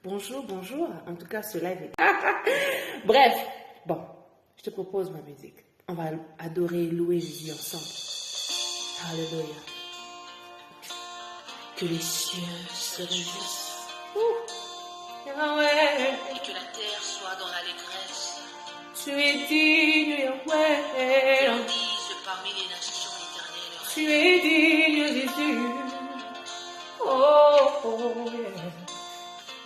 Bonjour, bonjour. En tout cas, ce live est... Bref, bon, je te propose ma musique. On va adorer, louer Jésus ensemble. Alléluia. Que les cieux se réjouissent. Yahweh. Et que la terre soit dans l'allégresse. Tu es digne, Yahweh. On dise parmi les nations éternelles. Tu es digne, Jésus. Oh, oh, yeah.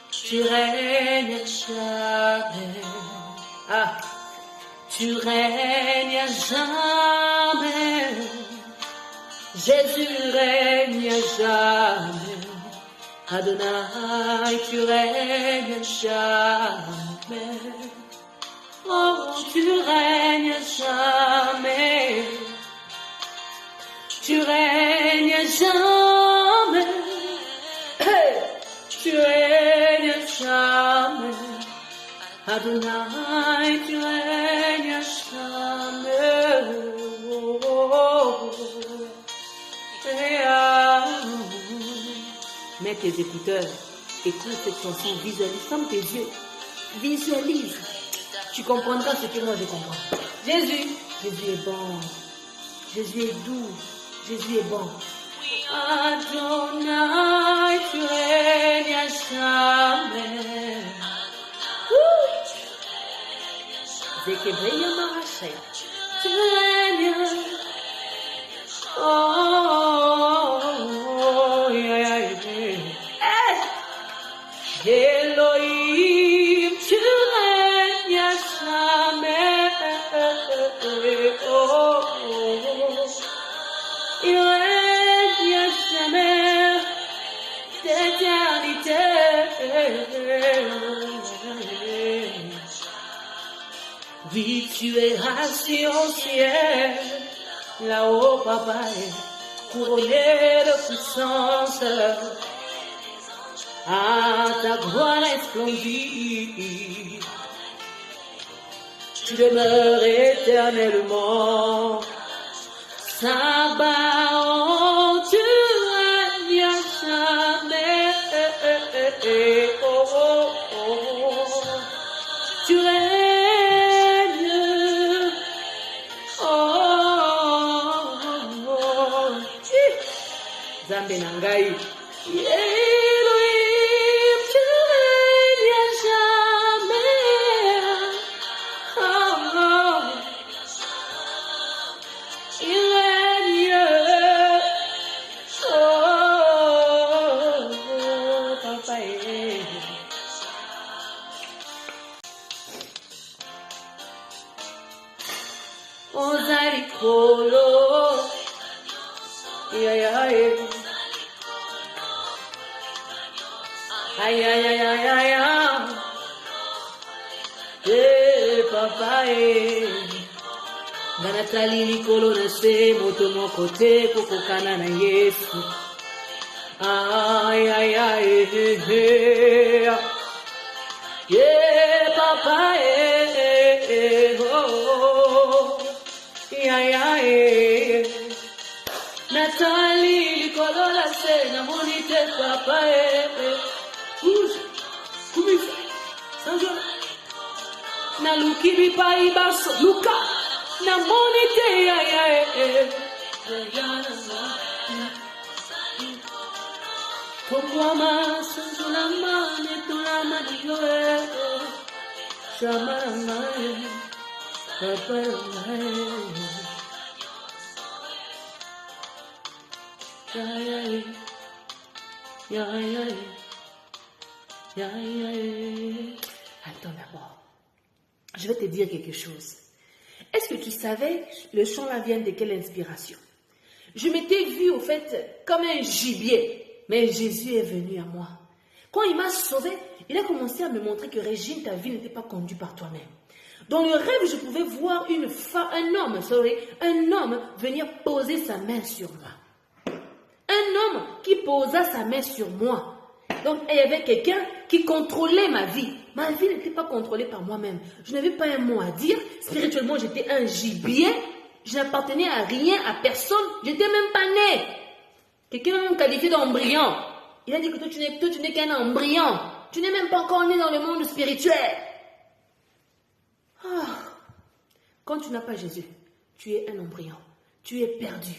Tu règnes à jamais. Ah, tu règnes à jamais. Jésus règne à jamais. Adonai, tu règnes à jamais. Oh, tu règnes à jamais. Tu règnes à jamais. Hey! Tu règnes à jamais. Adonai, tu règnes à jamais. Oh, oh, oh. Mets tes écouteurs, écoute cette chanson, visualise, ferme tes yeux, visualise. Tu comprendras ce que moi je comprends. Jésus, Jésus est bon. Jésus est doux. Jésus est bon. Adonai, tu règnes à jamais. Zekebreya Marachaya. Tu règnes. Oh, yeah, yeah, yeah. Elohim, tu règnes à jamais. Oh, oh, oh. Il règne à jamais d'éternité. Oui, tu es assis au ciel, là-haut, papa, couronné de puissance. À ta gloire resplendie, tu demeures éternellement. Sabaoth, tu règnes à jamais. Oh, oh, oh. Tu règnes. Oh, oh, oh. Zambe Nangai. Elohim, tu règnes à jamais. Oh, oh. Il règne. Oh, papa. Ozari kolo. Yeah, yeah, yeah. Ay, ay, ay, ay, ay, ay. Eh, papa, Ganatali likolo na se moto moko te kokokana na Yesu. Ay, ay, ay, yeah, papa, oh, yeah, yeah. Natali likolo na se na monite papa, kumisa, sanjo, na lukibi pa ibaso, luka. Na monite ya ya Pokwama sanjulama netulama diyo Shamarama Paparama Ya Attends d'abord, je vais te dire quelque chose. Est-ce que tu savais, le chant là vient de quelle inspiration? Je m'étais vue au fait comme un gibier, mais Jésus est venu à moi. Quand il m'a sauvé, il a commencé à me montrer que Régine, ta vie n'était pas conduite par toi-même. Dans le rêve, je pouvais voir un homme venir poser sa main sur moi. Un homme qui posa sa main sur moi. Donc, il y avait quelqu'un qui contrôlait ma vie. Ma vie n'était pas contrôlée par moi-même. Je n'avais pas un mot à dire. Spirituellement, j'étais un gibier. Je n'appartenais à rien, à personne. Je n'étais même pas né. Quelqu'un m'a qualifié d'embryon. Il a dit que toi, tu n'es qu'un embryon. Tu n'es même pas encore né dans le monde spirituel. Ah. Quand tu n'as pas Jésus, tu es un embryon. Tu es perdu.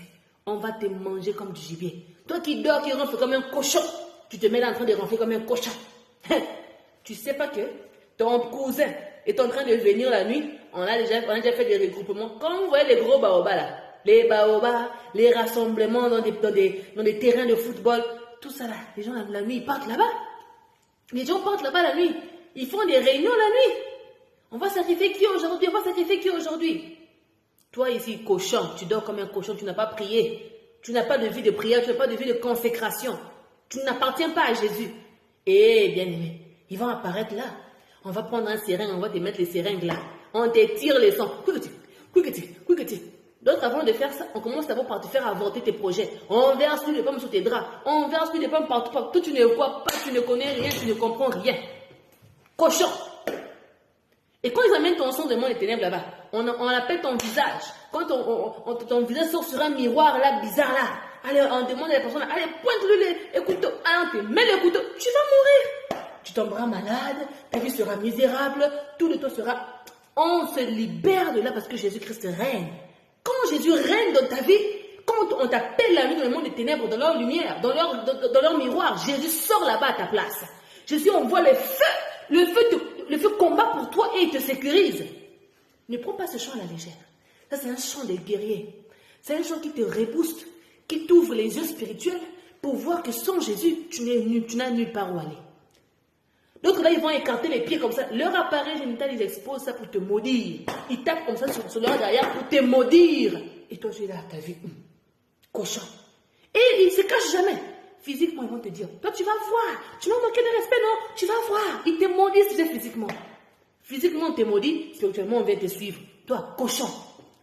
On va te manger comme du gibier. Toi qui dors, qui ronfle comme un cochon, tu te mets là en train de ronfler comme un cochon. Tu sais pas que ton cousin est en train de venir la nuit. On a déjà fait des regroupements. Quand vous voyez les gros baobas là, les baobas, les rassemblements dans des terrains de football, tout ça là, les gens la nuit, ils partent là-bas. Les gens partent là-bas la nuit. Ils font des réunions la nuit. On va sacrifier qui aujourd'hui? On va sacrifier qui aujourd'hui? Toi ici, cochon, tu dors comme un cochon, tu n'as pas prié. Tu n'as pas de vie de prière, tu n'as pas de vie de consécration. Tu n'appartiens pas à Jésus. Eh, bien aimé, ils vont apparaître là. On va prendre un seringue, on va te mettre les seringues là. On te tire les sangs. Quick. D'autres, avant de faire ça, on commence d'abord par te faire avorter tes projets. On verse plus de pommes sur tes draps. On verse plus de pommes partout. Toi, tu ne vois pas, tu ne connais rien, tu ne comprends rien. Cochon. Et quand ils amènent ton sang de monde des ténèbres là-bas, on appelle ton visage. Quand ton visage sort sur un miroir là, bizarre là, allez, on demande à la personne, allez, pointe-lui les couteaux. Allez, on te met le couteau, tu vas mourir. Tu tomberas malade, ta vie sera misérable, tout de toi sera... On se libère de là parce que Jésus-Christ règne. Quand Jésus règne dans ta vie, quand on t'appelle la nuit dans le monde des ténèbres, dans leur lumière, dans leur miroir, Jésus sort là-bas à ta place. Jésus envoie le feu combat pour toi et il te sécurise. Ne prends pas ce chant à la légère. Ça, c'est un chant des guerriers. C'est un chant qui te rebooste, qui t'ouvre les yeux spirituels pour voir que sans Jésus, tu n'as nulle part où aller. D'autres là, ils vont écarter les pieds comme ça. Leur appareil génital, ils exposent ça pour te maudire. Ils tapent comme ça sur leur derrière pour te maudire. Et toi, tu es là, ta vie, cochon. Et ils ne se cachent jamais. Physiquement, ils vont te dire, toi, tu vas voir. Tu m'as manqué de respect, non? Tu vas voir. Ils te maudissent déjà physiquement. Physiquement, on te maudit. Spirituellement, on vient te suivre. Toi, cochon,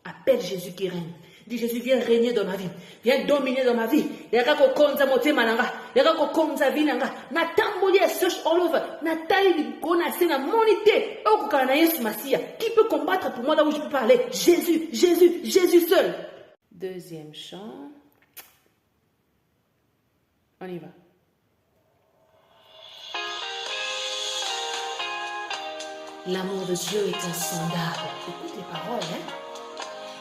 appelle Jésus qui règne. Dis, Jésus, viens régner dans ma vie. Viens dominer dans ma vie. Qui peut combattre pour moi là où je peux pas aller? Jésus, Jésus, Jésus seul. Deuxième chant. On y va. L'amour de Dieu est insondable. Écoute les paroles, hein?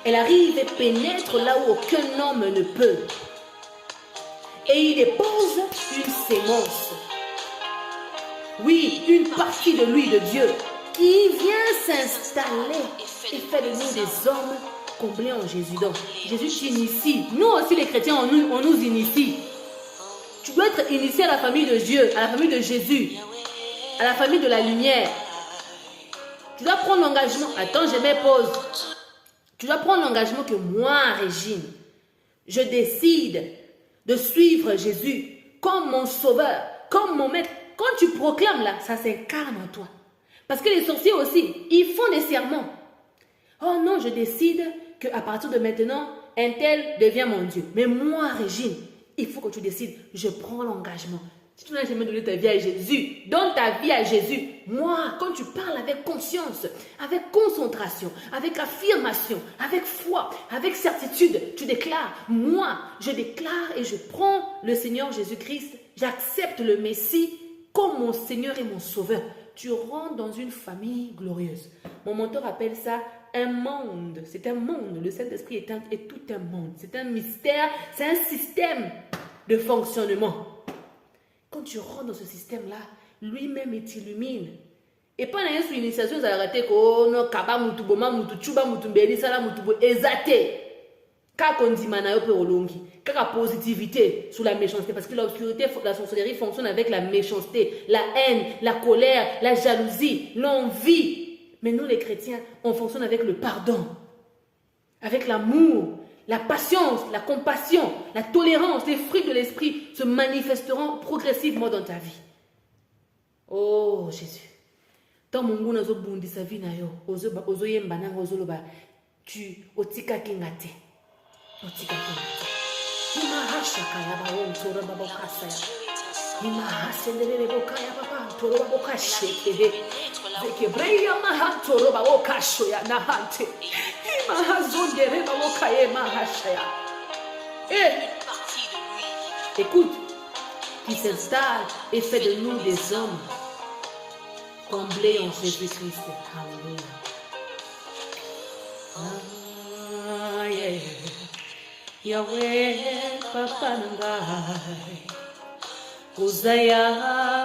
Elle arrive et pénètre là où aucun homme ne peut. Et il dépose une sémence. Oui, une partie de lui, de Dieu, qui vient s'installer et fait de nous des hommes comblés en Jésus. Donc, Jésus t'initie. Nous aussi, les chrétiens, on nous initie. Tu dois être initié à la famille de Dieu, à la famille de Jésus, à la famille de la lumière. Tu dois prendre l'engagement. Attends, je mets pause. Tu dois prendre l'engagement que moi, Régine, je décide de suivre Jésus comme mon sauveur, comme mon maître. Quand tu proclames là, ça s'incarne en toi. Parce que les sorciers aussi, ils font des serments. Oh non, je décide qu'à partir de maintenant, un tel devient mon Dieu. Mais moi, Régine, il faut que tu décides, je prends l'engagement. Si tu n'as jamais donné ta vie à Jésus, donne ta vie à Jésus. Moi, quand tu parles avec conscience, avec concentration, avec affirmation, avec foi, avec certitude, tu déclares, moi, je déclare et je prends le Seigneur Jésus-Christ, j'accepte le Messie comme mon Seigneur et mon Sauveur. Tu rentres dans une famille glorieuse. Mon mentor appelle ça un monde. C'est un monde. Le Saint-Esprit est tout un monde. C'est un mystère, c'est un système de fonctionnement. Quand tu rentres dans ce système-là, lui-même, il t'illumine. Et pas dans une initiation, ça a arrêté que non, kaba mutu boma mutu chuba mutu mbeli sala mutu bo ezate. Ka kondimana yo pe olongi. Kaka positivité sous la méchanceté. Parce que l'obscurité, la sorcellerie fonctionne avec la méchanceté, la haine, la colère, la jalousie, l'envie. Mais nous, les chrétiens, on fonctionne avec le pardon, avec l'amour, la patience, la compassion, la tolérance. Les fruits de l'esprit se manifesteront progressivement dans ta vie. Oh Jésus. Tant mon goût n'a pas bondi sa vie na yo, ozo yemba na ozo loba, tu otika kingate, otika kingate. Ima hasha kaya ba on tora ba boka saya. Ima hasendele boka ya papa, tora ba boka sheke. Zeke breya maha tora ba boka shoya na hante. Ima hazondere ba boka ye mahasha ya. Écoute, qui s'installe et fait de nous des hommes comblés en Jésus-Christ. Alléluia. Ah, yeah. Yahweh, Papa Nangai. Uzaya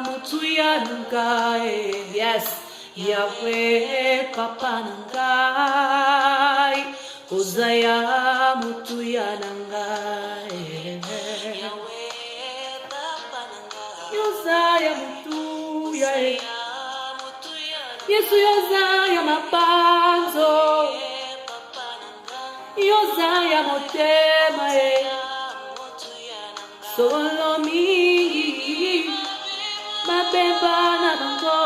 Mutuya Nangai. Yes. Yahweh, Papa Nangai. Uzaya Mutuya Nangai. Yosaya Mutuya. Yesu Yosaya Mapanzo. Yosaya Motema. Solo mingi. Mabeba na bango.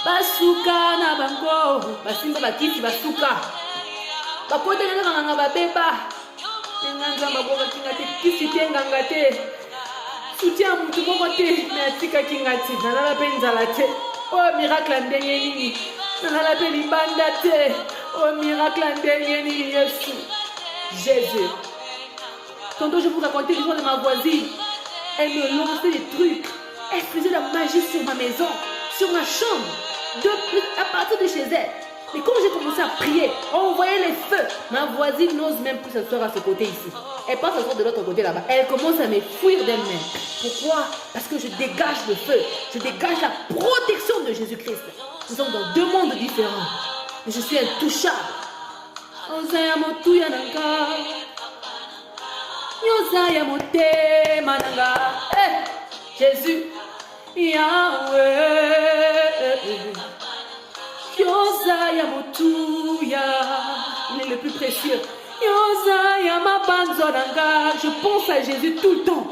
Basuka na bango. Basimba bakiti basuka. Bakote nga babeba. Nganga maboka kingate kisi tenganga te. Soutien mutu moko te na tika kingati. Nalala pe nzala te. Oh miracle ndenge nini. Nalala pe libanda te. Oh miracle ndenge nini Yesu. Jésus. Tantôt je vous racontais l'histoire de ma voisine. Elle me lançait des trucs. Elle faisait la magie sur ma maison, sur ma chambre, à partir de chez elle. Mais quand j'ai commencé à prier, on voyait les feux. Ma voisine n'ose même plus s'asseoir à ce côté ici. Elle passe s'asseoir de l'autre côté là-bas. Elle commence à me fuir d'elle-même. Pourquoi? Parce que je dégage le feu. Je dégage la protection de Jésus-Christ. Nous sommes dans deux mondes différents. Mais je suis intouchable. Yosaya motema nanga. Jésus. Yahweh. Yosaya motuya. Il est le plus précieux. Yosaya mabanzo nanga. Je pense à Jésus tout le temps.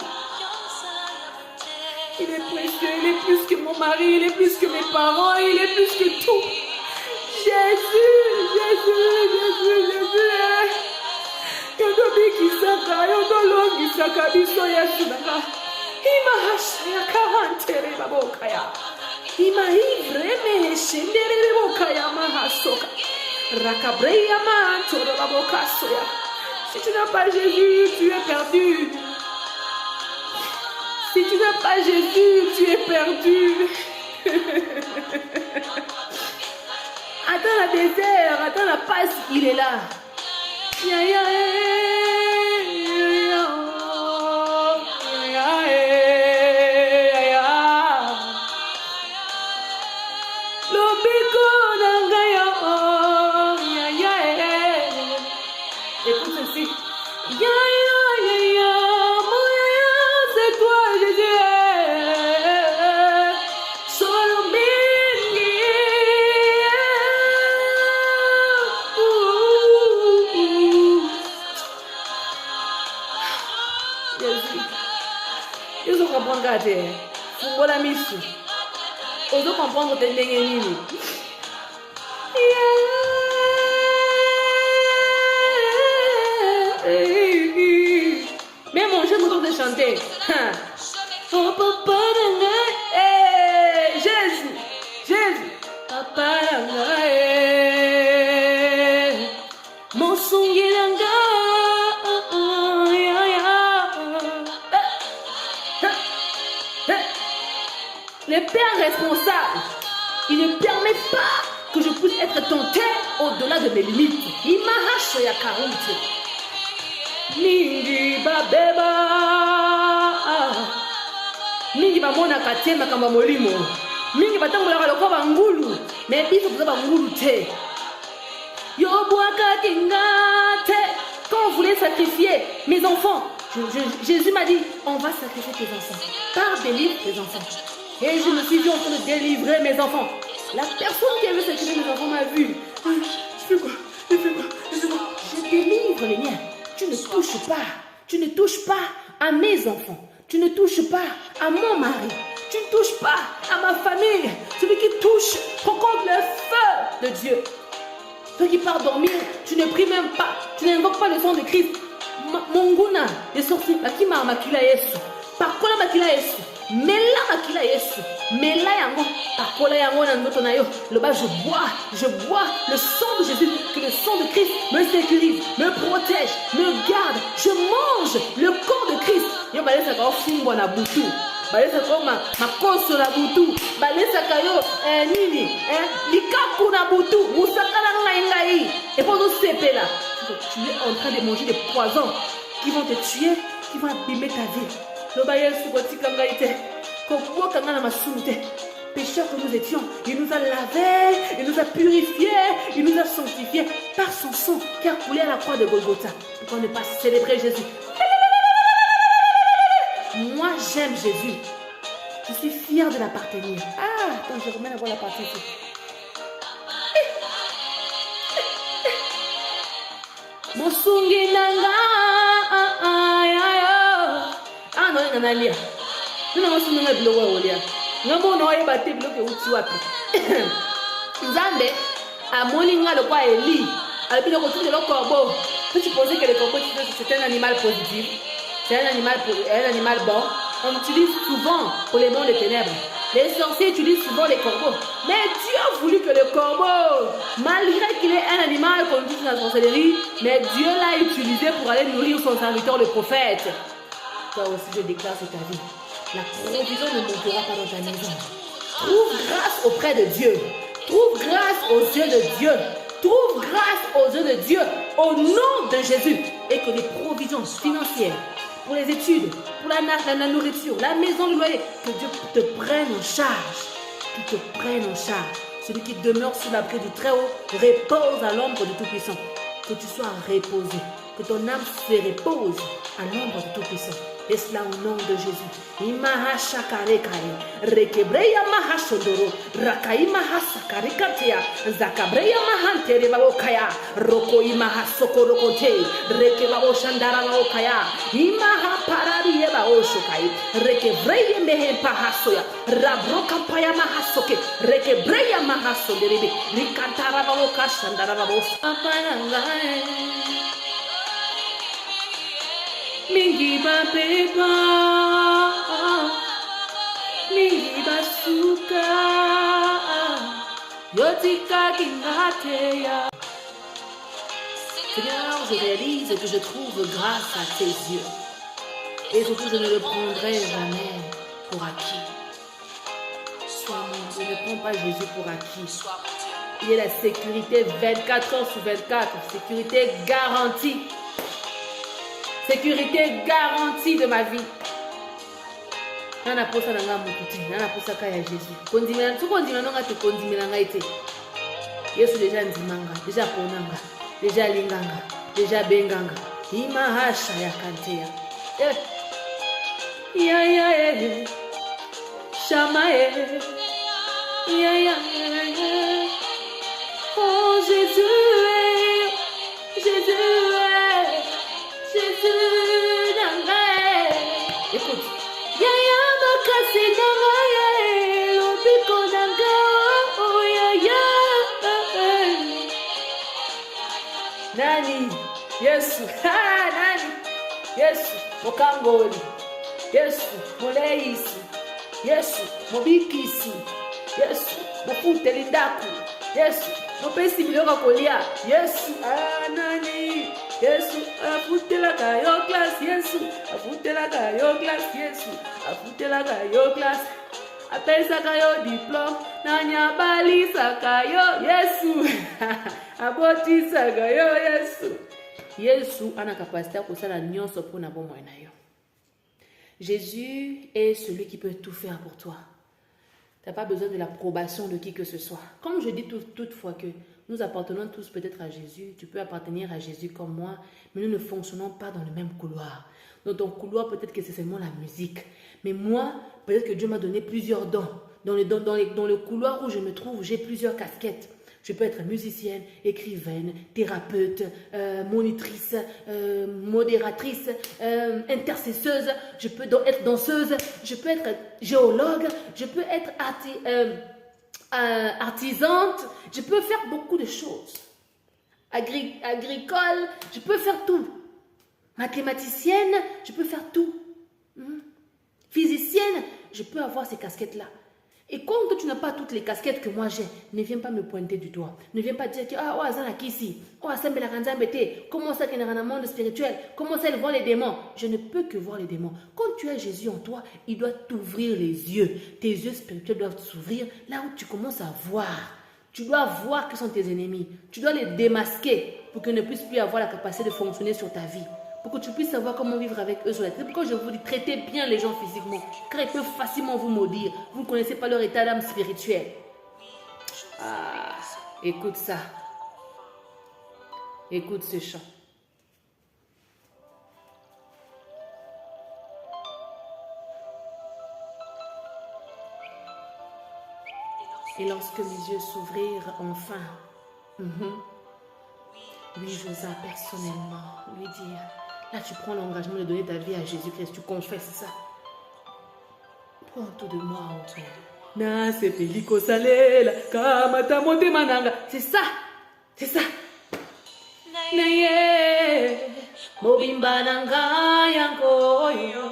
Il est précieux, il est plus que mon mari, il est plus que mes parents, il est plus que tout. Jésus, Jésus, Jésus, Jésus. Yodobikisaka, yodolongisaka, biso yasunaka. Imahashaya kahantere babokaya. Imahivre meheshendere babokaya mahasoka. Rakabreya mantoro babokasoya. Si tu n'as pas Jésus, tu es perdu. Si tu n'as pas Jésus, tu es perdu. Attends le désert, attends la passe, il est là. Ya, ya, écoute ceci. Ya, ya, ya, ya, mon ya, ya, c'est toi Jésus. Solo mingi. Jésus. Ils ont compris garder. Fungola misu. Ils ont compris que ndenge nini. Même mon jeu me de chanter. Oh papa Jésus, Jésus, papa mon songilanga. Le Père responsable, il ne permet pas que je puisse être tenté au-delà de mes limites. Il m'a haché à 40. Mingi babeba mingi bamona katema kamba molimo mingi batambola lokwa bangulu mais biso kuza bangulu te yobwaka kingate. Quand on voulait sacrifier mes enfants, Jésus m'a dit on va sacrifier tes enfants, par délivre tes enfants. Et je me suis dit en train de délivrer mes enfants. La personne qui avait sacrifié mes enfants m'a vu. Je fais quoi? Je délivre les miens. Tu ne touches pas à mes enfants. Tu ne touches pas à mon mari. Tu ne touches pas à ma famille. Celui qui touche rencontre le feu de Dieu. Toi qui pars dormir, tu ne pries même pas. Tu n'invoques pas le sang de Christ. Monguna, les sorciers, qui m'a makila Yesu. Par quoi la makila Yesu? Mela makila Yesu. Mela yango. Par quoi la yango na ndoto na yo. Le bas, je bois le sang de Jésus. Que le sang de Christ me sécurise, me protège, me garde. Je mange le corps de Christ. yo balesaka yo fungwa na butu, balesaka yo makoso na butu, balesaka yo nini likaku na butu, musaka na ngai. Et pour nous sepela, tu es en train de manger des poisons qui vont te tuer, qui vont abîmer ta vie. Loba Yesu kotika ngai te, koboka nga na masumu te. Pécheurs que nous étions, il nous a lavés, il nous a purifiés, il nous a sanctifiés par son sang qui a coulé à la croix de Golgotha. Pourquoi ne pas célébrer Jésus? Moi, j'aime Jésus. Je suis fière de l'appartenir. Ah, attends, je remets à voir la partie ici. Mosungi nanga, ah non, il y en a lia. Nous n'avons pas de blower au lia. Ngambo no yeba te bloke uti wapi. Nzambe amoninga le kwa Eli. Albi le retour de le corbeau. Peux-tu penser que le corbeau c'est un animal positif? C'est un animal bon. On utilise souvent pour les mondes des ténèbres. Les sorciers utilisent souvent les corbeaux. Mais Dieu a voulu que le corbeau, malgré qu'il est un animal qu'on utilise dans la sorcellerie, mais Dieu l'a utilisé pour aller nourrir son serviteur le prophète. Toi aussi je déclare sur ta vie. La provision ne montera pas dans ta maison. Trouve grâce auprès de Dieu. Trouve grâce aux yeux de Dieu. Trouve grâce aux yeux de Dieu au nom de Jésus. Et que les provisions financières, pour les études, pour la nourriture, la maison, le loyer, que Dieu te prenne en charge. Qu'il te prenne en charge. Celui qui demeure sous l'abri du Très-Haut repose à l'ombre du Tout-Puissant. Que tu sois reposé. Que ton âme se repose à l'ombre du Tout-Puissant. Et cela au nom de Jésus. Imaha shakarekai, rekebreya mahashondoro, rakai mahasakarikatea, zakabreya mahantere babokaya, roko imaha sokorokote, rekebabo shandara babokaya, imaha parariye baoshokai, rekebreye mehe pahasoya, rabroka paya mahasoke, rekebreya mahasonderebe, rikantara baboka shandara babos. Apanangae. Mingi ba beba, mingi ba suka, yotika kingateya. Seigneur, je réalise que je trouve grâce à tes yeux. Et surtout, je ne le prendrai jamais pour acquis. Sois mon Dieu, ne prends pas Jésus pour acquis. Il y a la sécurité 24 heures sur 24, sécurité garantie. Sécurité garantie de ma vie. Nana posa nanga mukuti, nana posa kaya Jésus. Kondimela, tu kondimela nanga te kondimela nanga ite. Yesu déjà ndimanga, déjà ponanga, déjà linganga, déjà benganga. Ima hasha ya kantea. Ya ya ya. Shama ya. Ya ya ya. Oh Jésus, Jésus. Écoute. Nani? Yesu. Nani? Yesu. Mokangoli. Yesu. Moleisi. Yesu. Mobikisi. Yesu. Mofuteli ndaku. Yesu. Mopesi biloko kolia. Yesu. Nani? Yesu, afutela kayo class, Yesu, afutela kayo class, Yesu, afutela kayo class, apesa kayo diplôme, nanya balisa kayo, Yesu, abotisa kayo, Yesu. Yesu ana capacité kusala nyonso pona bomoi na yo. Jésus est celui qui peut tout faire pour toi. Tu n'as pas besoin de l'approbation de qui que ce soit. Comme je dis toutefois que nous appartenons tous peut-être à Jésus, tu peux appartenir à Jésus comme moi, mais nous ne fonctionnons pas dans le même couloir. Dans ton couloir, peut-être que c'est seulement la musique. Mais moi, peut-être que Dieu m'a donné plusieurs dons. Dans le couloir où je me trouve, j'ai plusieurs casquettes. Je peux être musicienne, écrivaine, thérapeute, monitrice, modératrice, intercesseuse. Je peux être danseuse, je peux être géologue, je peux être artisante. Je peux faire beaucoup de choses. Agricole, je peux faire tout. Mathématicienne, je peux faire tout. Physicienne, je peux avoir ces casquettes-là. Et quand tu n'as pas toutes les casquettes que moi j'ai, ne viens pas me pointer du doigt. Ne viens pas dire que oh Azana Kisi, oh Asembela Kanzambete, comment ça qu'il y a un monde spirituel, comment ça elle voit les démons. Je ne peux que voir les démons. Quand tu as Jésus en toi, il doit t'ouvrir les yeux. Tes yeux spirituels doivent s'ouvrir là où tu commences à voir. Tu dois voir qui sont tes ennemis. Tu dois les démasquer pour qu'ils ne puissent plus avoir la capacité de fonctionner sur ta vie. Pour que tu puisses savoir comment vivre avec eux sur la terre. Pourquoi je vous dis, traitez bien les gens physiquement, car ils peuvent facilement vous maudire. Vous ne connaissez pas leur état d'âme spirituel. Ah, écoute ça. Écoute ce chant. Et lorsque mes yeux s'ouvrirent enfin, oui, j'osa personnellement lui dire. Là, tu prends l'engagement de donner ta vie à Jésus-Christ. Tu confesses ça. Prends tout de moi, oh Père. Na sepeliko salela kamata motema nanga. C'est ça. C'est ça. Naye mobimba nanga yangoyo.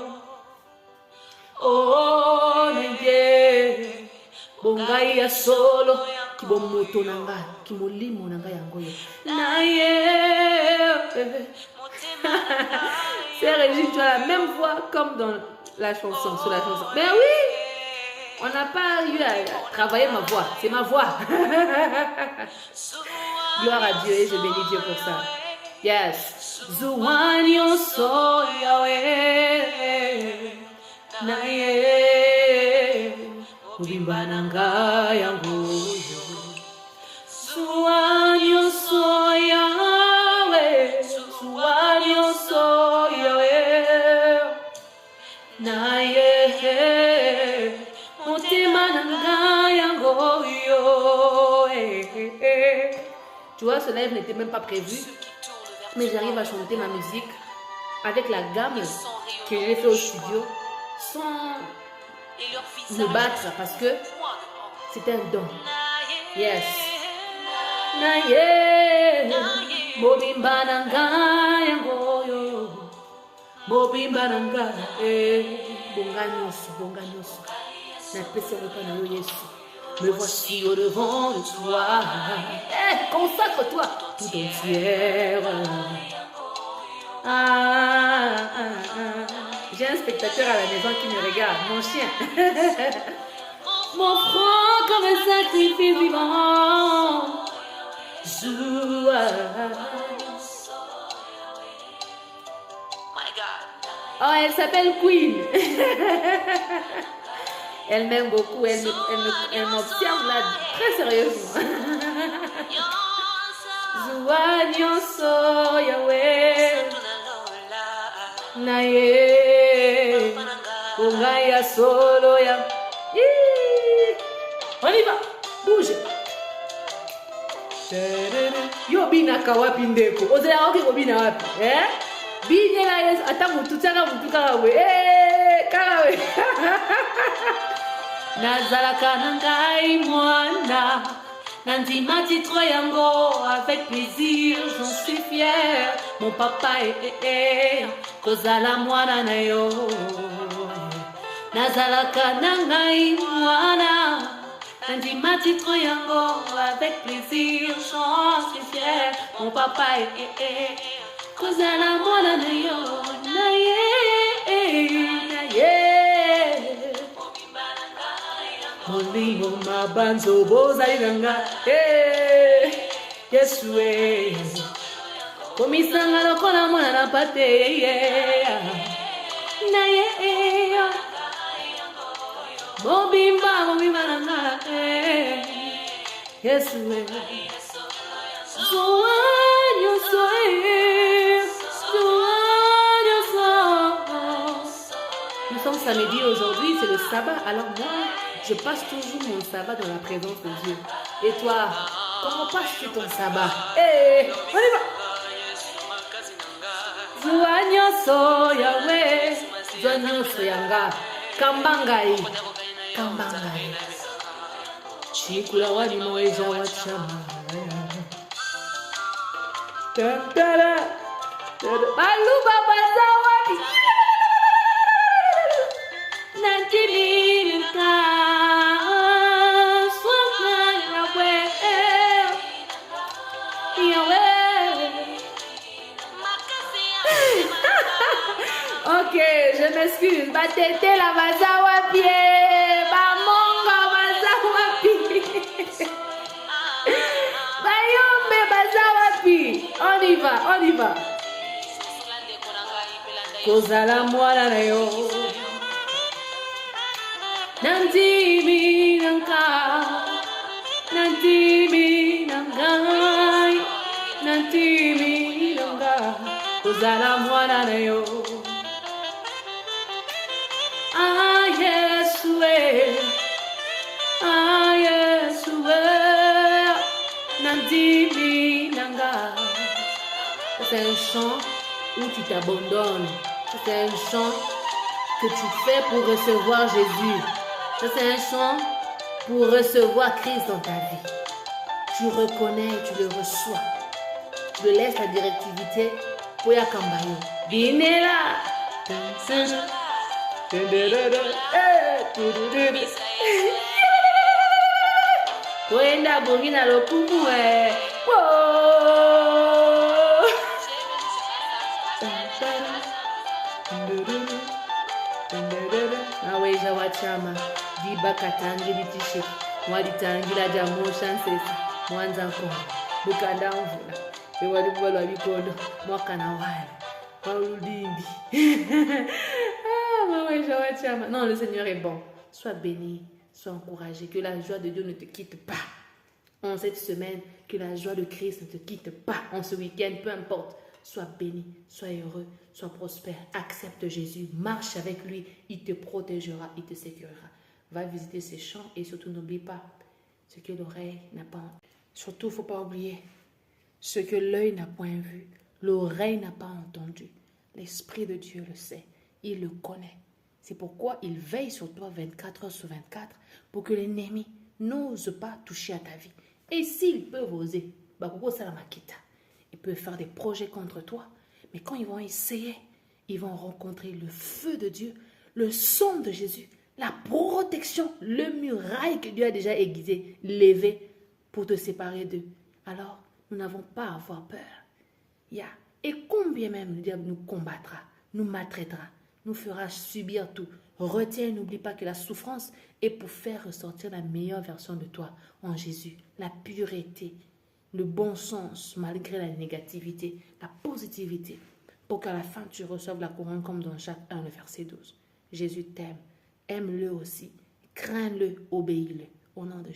Oh naye bongai ya solo kibomoto nanga kimolimo nanga yangoyo. Naye c'est Régine, tu as la même voix comme dans la chanson, sur la chanson. Ben oui, on n'a pas eu à travailler ma voix, c'est ma voix. Gloire à Dieu et je bénis Dieu pour ça. Yes. Zuwanyo so yawe naye ubimbananga yangu. Zuwanyo so yawe. Tu vois, ce live n'était même pas prévu, mais j'arrive à chanter ma musique avec la gamme que j'ai fait au studio sans me battre parce que c'était un don. Yes. Naye, mobimba nanga yangoyo, mobimba nanga, bonga nyonso, na pesa repa na yo Yesu. Me voici au devant de toi. Consacre-toi tout entière. J'ai un spectateur à la maison qui me regarde, mon chien. Mon front comme un sacrifice vivant. Oh, elle s'appelle Queen. Elle m'aime beaucoup, elle m'observe là très sérieusement. Zuwanyoso Yahweh Naye Ongaya solo ya. On y va, bouge. Yo bina kawapi ndeko. Ozela oki bina wapi? Bine la yes ata mutu tsaka mutu kawe. Kawe. Nazalaka nangai mwana Nandima titro yango avec plaisir, j'en suis fière. Mon papa est kozala mwana na yo. Nazalaka nangai mwana Nandima titro yango avec plaisir, j'en suis fière. Mon papa est kozala mwana na yo. Naye Molimo mabanzo boza iganga Yesu Komisanga lokola mwana na pate Naye Mobimba nanga Yesu Zuwanyo Nous sommes samedi aujourd'hui, c'est le sabbat. Alors moi, je passe toujours mon sabbat dans la présence de Dieu. Et toi, comment passes-tu ton sabbat? On y va. Zuwanyoso Yahweh, Zuwanyoso Yanga, Kambangai, Chikula wani moeja wachama. Tantara, Alu Baba Zawadi. Nantililka. batete la baza wapi, bamonga baza wapi, bayombe baza wapi. On y va. Kozala mwana na yo, nandimi nanga, nandimi nangai, nandimi nanga, kozala mwana na yo. Ah Yeshua, ah Yeshua, nandimi nanga. C'est un chant où tu t'abandonnes. C'est un chant que tu fais pour recevoir Jésus. C'est un chant pour recevoir Christ dans ta vie. Tu reconnais, tu le reçois. Tu le laisses la directivité pour y akambayo. Binela. Kwenda bongina lokumu Naweja wachama diba katangi litishe mwalitangira jamu shansesa mwanza nkono bukanda mvula ewali bwalwa bikondo mwaka na wale waludindi. Naweja wachama. Non, le Seigneur est bon. Sois béni, sois encouragé, que la joie de Dieu ne te quitte pas en cette semaine, que la joie de Christ ne te quitte pas en ce week-end, peu importe. Sois béni, sois heureux, sois prospère. Accepte Jésus, marche avec lui, il te protégera, il te sécurisera. Va visiter ses champs et surtout n'oublie pas ce que l'oreille n'a pas entendu. Surtout, il ne faut pas oublier ce que l'œil n'a point vu, l'oreille n'a pas entendu. L'Esprit de Dieu le sait, il le connaît. C'est pourquoi il veille sur toi 24 heures sur 24 pour que l'ennemi n'ose pas toucher à ta vie. Et s'ils peuvent oser, ils peuvent faire des projets contre toi. Mais quand ils vont essayer, ils vont rencontrer le feu de Dieu, le sang de Jésus, la protection, le muraille que Dieu a déjà aiguisé, levé pour te séparer d'eux. Alors, nous n'avons pas à avoir peur. Et combien même le diable nous combattra, nous maltraitera, nous fera subir tout. Retiens, n'oublie pas que la souffrance est pour faire ressortir la meilleure version de toi en Jésus. La pureté, le bon sens malgré la négativité, la positivité, pour qu'à la fin tu reçoives la couronne comme dans Jacques 1, le verset 12. Jésus t'aime, aime-le aussi, crains-le, obéis-le. Au nom de Jésus.